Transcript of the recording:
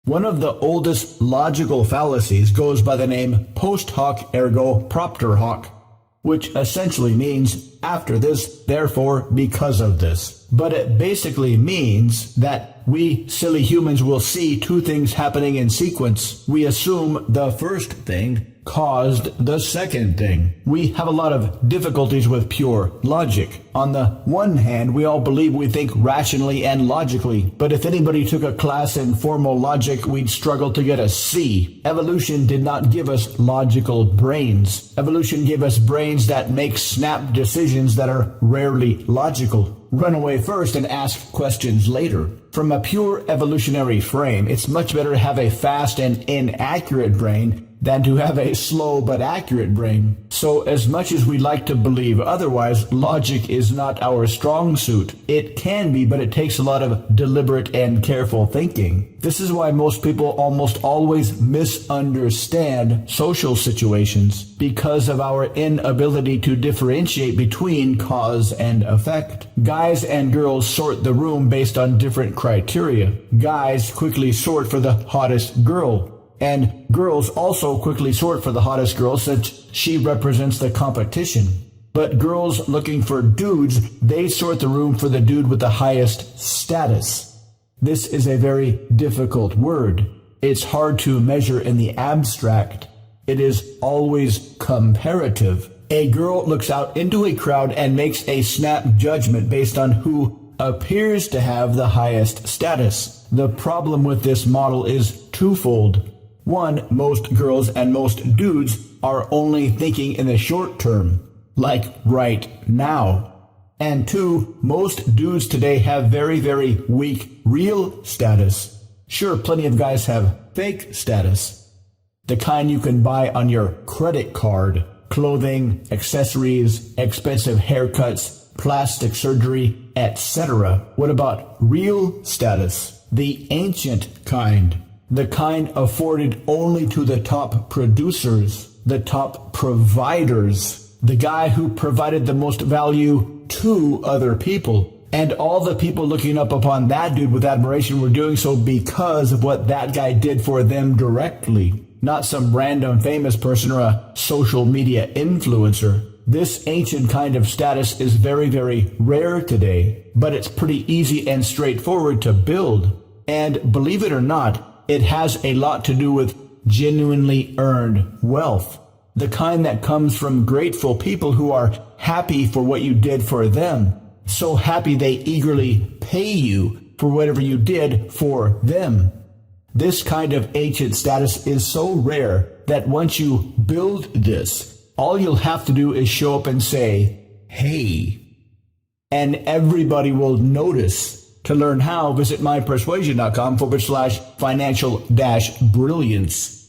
One of the oldest logical fallacies goes by the name post hoc ergo propter hoc, which essentially means after this, therefore because of this. But it basically means that we silly humans will see two things happening in sequence. We assume the first thing caused the second thing. We have a lot of difficulties with pure logic. On the one hand, we all believe we think rationally and logically, but if anybody took a class in formal logic, we'd struggle to get a C. Evolution did not give us logical brains. Evolution gave us brains that make snap decisions that are rarely logical. Run away first and ask questions later. From a pure evolutionary frame, it's much better to have a fast and inaccurate brain than to have a slow but accurate brain. So as much as we like to believe otherwise, logic is not our strong suit. It can be, but it takes a lot of deliberate and careful thinking. This is why most people almost always misunderstand social situations, because of our inability to differentiate between cause and effect. Guys and girls sort the room based on different criteria. Guys quickly sort for the hottest girl, and girls also quickly sort for the hottest girl since she represents the competition. But girls looking for dudes, they sort the room for the dude with the highest status. This is a very difficult word. It's hard to measure in the abstract. It is always comparative. A girl looks out into a crowd and makes a snap judgment based on who appears to have the highest status. The problem with this model is twofold. One, most girls and most dudes are only thinking in the short term, like right now. And two, most dudes today have very, very weak real status. Sure, plenty of guys have fake status, the kind you can buy on your credit card. Clothing, accessories, expensive haircuts, plastic surgery, etc. What about real status? The ancient kind. The kind afforded only to the top producers, the top providers, the guy who provided the most value to other people. And all the people looking up upon that dude with admiration were doing so because of what that guy did for them directly, not some random famous person or a social media influencer. This ancient kind of status is very, very rare today, but it's pretty easy and straightforward to build. And believe it or not, it has a lot to do with genuinely earned wealth, the kind that comes from grateful people who are happy for what you did for them, so happy they eagerly pay you for whatever you did for them. This kind of ancient status is so rare that once you build this, all you'll have to do is show up and say, hey, and everybody will notice. To learn how, visit mypersuasion.com/financial-brilliance.